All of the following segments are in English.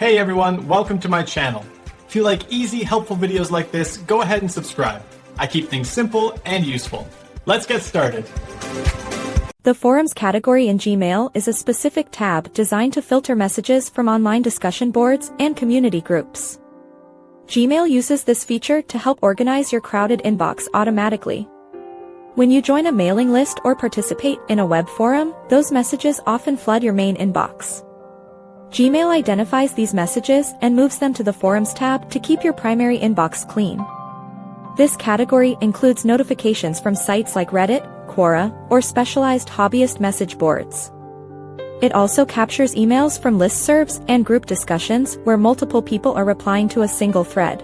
Hey everyone, welcome to my channel. If you like easy, helpful videos like this, go ahead and subscribe. I keep things simple and useful. Let's get started. The Forums category in Gmail is a specific tab designed to filter messages from online discussion boards and community groups. Gmail uses this feature to help organize your crowded inbox automatically. When you join a mailing list or participate in a web forum, those messages often flood your main inbox. Gmail identifies these messages and moves them to the Forums tab to keep your primary inbox clean. This category includes notifications from sites like Reddit, Quora, or specialized hobbyist message boards. It also captures emails from listservs and group discussions where multiple people are replying to a single thread.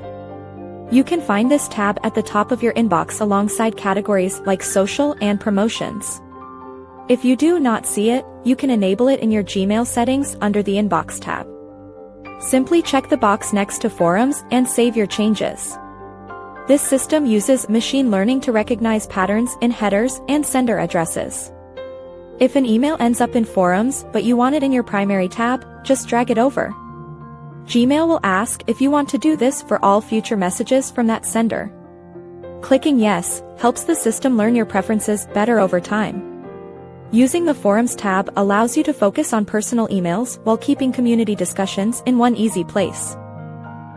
You can find this tab at the top of your inbox alongside categories like social and promotions. If you do not see it, you can enable it in your Gmail settings under the Inbox tab. Simply check the box next to Forums and save your changes. This system uses machine learning to recognize patterns in headers and sender addresses. If an email ends up in Forums but you want it in your primary tab, just drag it over. Gmail will ask if you want to do this for all future messages from that sender. Clicking yes helps the system learn your preferences better over time. Using the Forums tab allows you to focus on personal emails while keeping community discussions in one easy place.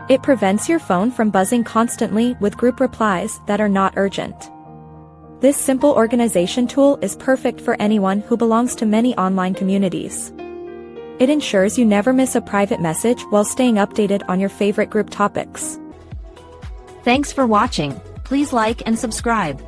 It prevents your phone from buzzing constantly with group replies that are not urgent. This simple organization tool is perfect for anyone who belongs to many online communities. It ensures you never miss a private message while staying updated on your favorite group topics. Thanks for watching. Please like and subscribe.